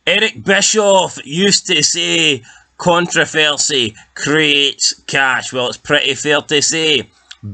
Eric Bischoff used to say controversy creates cash. Well, it's pretty fair to say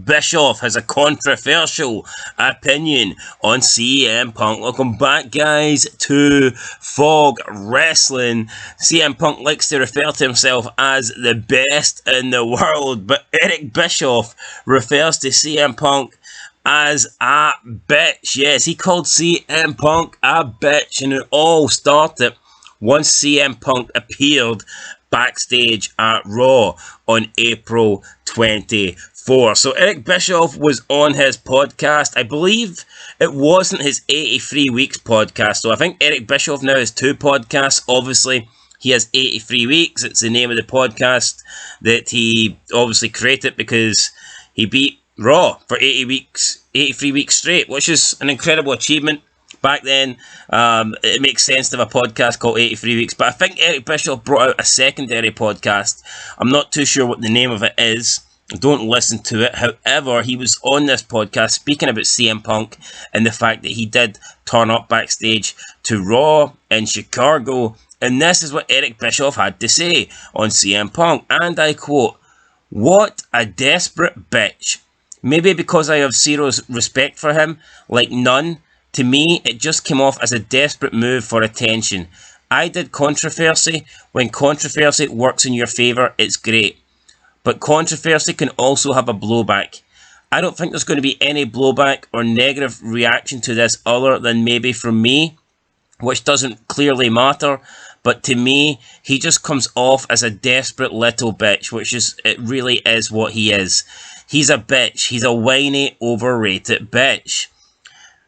Bischoff has a controversial opinion on CM Punk. Welcome back, guys, to Fog Wrestling. CM Punk likes to refer to himself as the best in the world, but Eric Bischoff refers to CM Punk as a bitch. Yes, he called CM Punk a bitch, and it all started once CM Punk appeared backstage at Raw on April 24th. So Eric Bischoff was on his podcast. I believe it wasn't his 83 Weeks podcast. So I think Eric Bischoff now has two podcasts. Obviously, he has 83 Weeks. It's the name of the podcast that he obviously created because he beat Raw for 83 weeks straight, which is an incredible achievement. Back then, it makes sense to have a podcast called 83 Weeks, but I think Eric Bischoff brought out a secondary podcast. I'm not too sure what the name of it is. Don't listen to it. However, he was on this podcast speaking about CM Punk and the fact that he did turn up backstage to Raw in Chicago, and this is what Eric Bischoff had to say on CM Punk, and I quote, "What a desperate bitch. Maybe because I have zero respect for him, like none. To me, it just came off as a desperate move for attention. I did controversy. When controversy works in your favour, it's great. But controversy can also have a blowback. I don't think there's going to be any blowback or negative reaction to this other than maybe from me, which doesn't clearly matter. But to me, he just comes off as a desperate little bitch, it really is what he is. He's a bitch. He's a whiny, overrated bitch.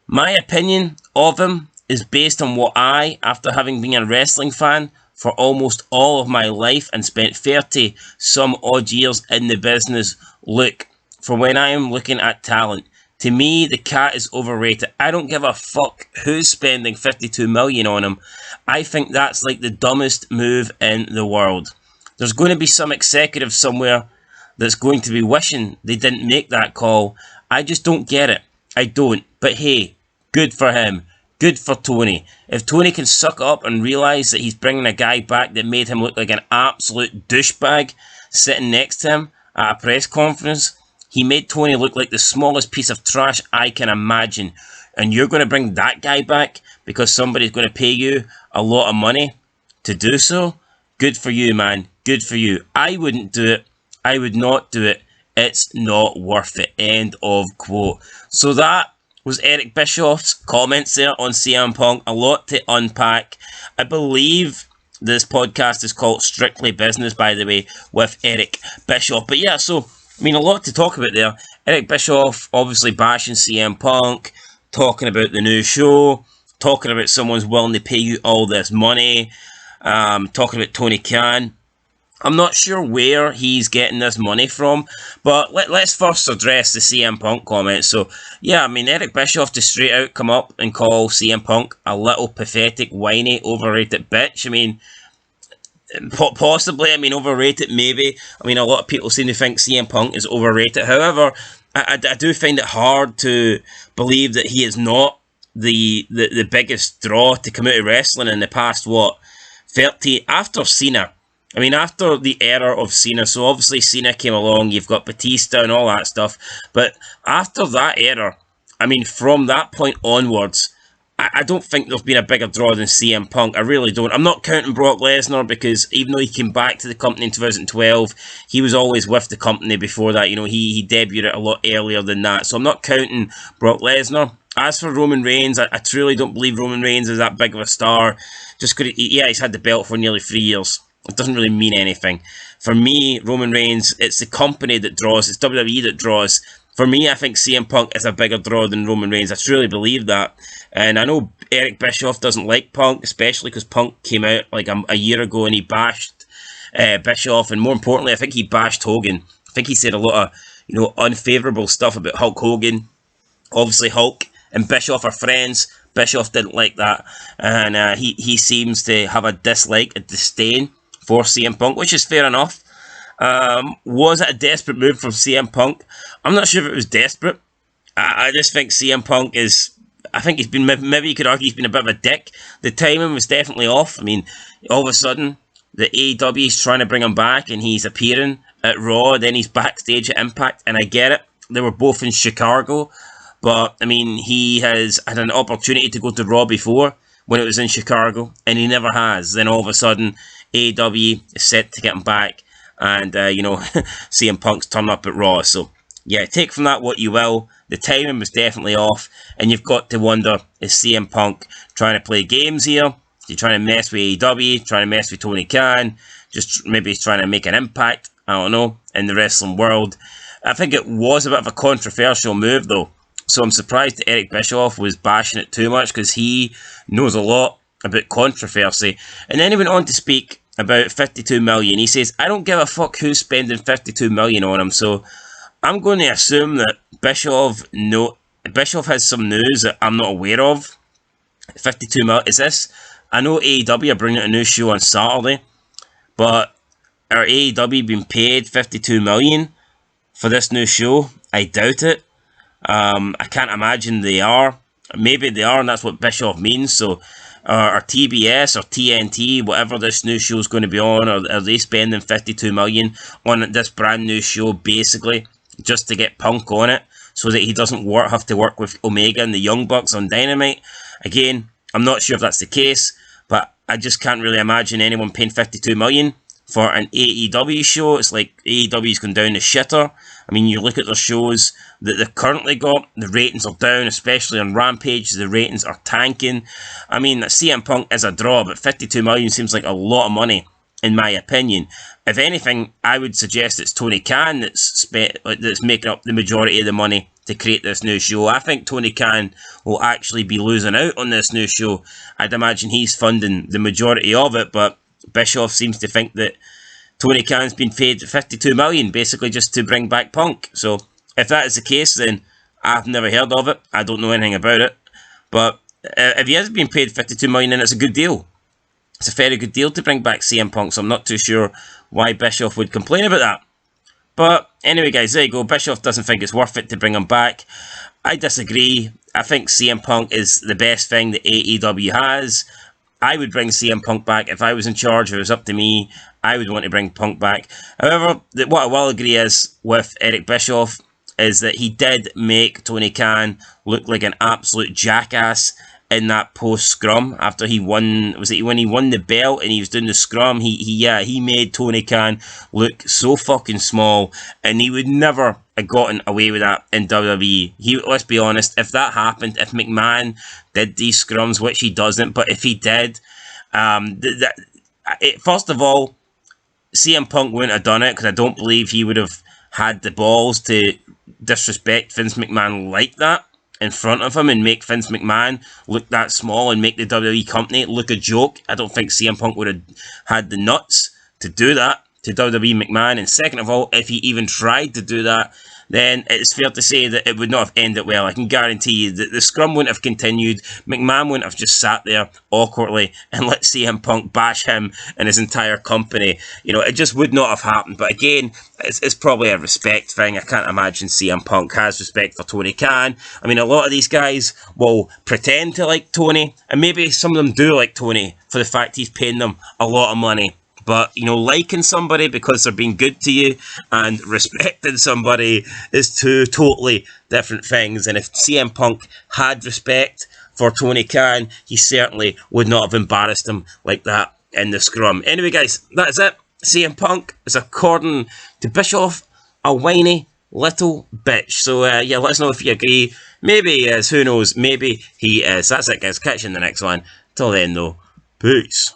My opinion of him is based on what I, after having been a wrestling fan for almost all of my life and spent 30 some odd years in the business, look for when I am looking at talent. To me, the cat is overrated. I don't give a fuck who's spending 52 million on him. I think that's like the dumbest move in the world. There's going to be some executive somewhere that's going to be wishing they didn't make that call. I just don't get it. I don't. But hey, good for him. Good for Tony. If Tony can suck up and realise that he's bringing a guy back that made him look like an absolute douchebag sitting next to him at a press conference, he made Tony look like the smallest piece of trash I can imagine. And you're going to bring that guy back because somebody's going to pay you a lot of money to do so? Good for you, man. Good for you. I wouldn't do it. I would not do it. It's not worth it. End of quote. So that was Eric Bischoff's comments there on CM Punk. A lot to unpack. I believe this podcast is called Strictly Business, by the way, with Eric Bischoff. But yeah, so, I mean, a lot to talk about there. Eric Bischoff obviously bashing CM Punk, talking about the new show, talking about someone's willing to pay you all this money, talking about Tony Khan. I'm not sure where he's getting this money from, but let's first address the CM Punk comments. So, yeah, I mean, Eric Bischoff to straight out come up and call CM Punk a little pathetic, whiny, overrated bitch. I mean, possibly, overrated maybe. I mean, a lot of people seem to think CM Punk is overrated. However, I do find it hard to believe that he is not the biggest draw to come out of wrestling in the past, 30, after Cena. I mean, after the era of Cena, so obviously Cena came along, you've got Batista and all that stuff, but after that era, I mean, from that point onwards, I don't think there's been a bigger draw than CM Punk. I really don't. I'm not counting Brock Lesnar because even though he came back to the company in 2012, he was always with the company before that. You know, he debuted a lot earlier than that, so I'm not counting Brock Lesnar. As for Roman Reigns, I truly don't believe Roman Reigns is that big of a star. Just because, he's had the belt for nearly 3 years. It doesn't really mean anything. For me, Roman Reigns, it's the company that draws. It's WWE that draws. For me, I think CM Punk is a bigger draw than Roman Reigns. I truly believe that. And I know Eric Bischoff doesn't like Punk, especially because Punk came out like a year ago and he bashed Bischoff. And more importantly, I think he bashed Hogan. I think he said a lot of, unfavourable stuff about Hulk Hogan. Obviously, Hulk and Bischoff are friends. Bischoff didn't like that. And he seems to have a dislike, a disdain for CM Punk, which is fair enough. Was it a desperate move from CM Punk? I'm not sure if it was desperate. I just think CM Punk is I think he's been, maybe you could argue he's been a bit of a dick. The timing was definitely off. I mean, all of a sudden, the AEW is trying to bring him back, and he's appearing at Raw, then he's backstage at Impact, and I get it. They were both in Chicago, but, I mean, he has had an opportunity to go to Raw before, when it was in Chicago, and he never has. Then all of a sudden, AEW is set to get him back, and, CM Punk's turn up at Raw. So, yeah, take from that what you will. The timing was definitely off, and you've got to wonder, is CM Punk trying to play games here? Is he trying to mess with AEW, trying to mess with Tony Khan? Just maybe he's trying to make an impact, I don't know, in the wrestling world. I think it was a bit of a controversial move, though. So I'm surprised that Eric Bischoff was bashing it too much, because he knows a lot about controversy. And then he went on to speak about 52 million. He says, I don't give a fuck who's spending 52 million on him. So I'm going to assume that Bischoff has some news that I'm not aware of. 52 million, is this? I know AEW are bringing out a new show on Saturday, but are AEW being paid 52 million for this new show? I doubt it. I can't imagine they are. Maybe they are, and that's what Bischoff means. So, are TBS or TNT, whatever this new show is going to be on, or are they spending 52 million on this brand new show, basically, just to get Punk on it, so that he doesn't have to work with Omega and the Young Bucks on Dynamite? Again, I'm not sure if that's the case, but I just can't really imagine anyone paying 52 million for an AEW show. It's like AEW's gone down the shitter. I mean, you look at their shows that they've currently got, the ratings are down, especially on Rampage, the ratings are tanking. I mean, CM Punk is a draw, but 52 million seems like a lot of money, in my opinion. If anything, I would suggest it's Tony Khan that's making up the majority of the money to create this new show. I think Tony Khan will actually be losing out on this new show. I'd imagine he's funding the majority of it, but Bischoff seems to think that Tony Khan's been paid 52 million, basically just to bring back Punk. So, if that is the case, then I've never heard of it. I don't know anything about it. But if he has been paid 52 million, then it's a good deal. It's a very good deal to bring back CM Punk, so I'm not too sure why Bischoff would complain about that. But anyway, guys, there you go. Bischoff doesn't think it's worth it to bring him back. I disagree. I think CM Punk is the best thing that AEW has. I would bring CM Punk back if I was in charge. If it was up to me, I would want to bring Punk back. However, what I will agree is with Eric Bischoff is that he did make Tony Khan look like an absolute jackass in that post scrum after he won. Was it when he won the belt and he was doing the scrum? He made Tony Khan look so fucking small, and he would never have gotten away with that in WWE. Let's be honest, if that happened, if McMahon did these scrums, which he doesn't, but if he did, first of all, CM Punk wouldn't have done it, because I don't believe he would have had the balls to disrespect Vince McMahon like that in front of him and make Vince McMahon look that small and make the WWE company look a joke. I don't think CM Punk would have had the nuts to do that to WWE McMahon. And second of all, if he even tried to do that, then it's fair to say that it would not have ended well. I can guarantee you that the scrum wouldn't have continued. McMahon wouldn't have just sat there awkwardly and let CM Punk bash him and his entire company. It just would not have happened. But again, it's probably a respect thing. I can't imagine CM Punk has respect for Tony Khan. I mean, a lot of these guys will pretend to like Tony, and maybe some of them do like Tony for the fact he's paying them a lot of money. But, liking somebody because they're being good to you and respecting somebody is two totally different things. And if CM Punk had respect for Tony Khan, he certainly would not have embarrassed him like that in the scrum. Anyway, guys, that's it. CM Punk is, according to Bischoff, a whiny little bitch. So, let us know if you agree. Maybe he is. Who knows? Maybe he is. That's it, guys. Catch you in the next one. Till then, though. Peace.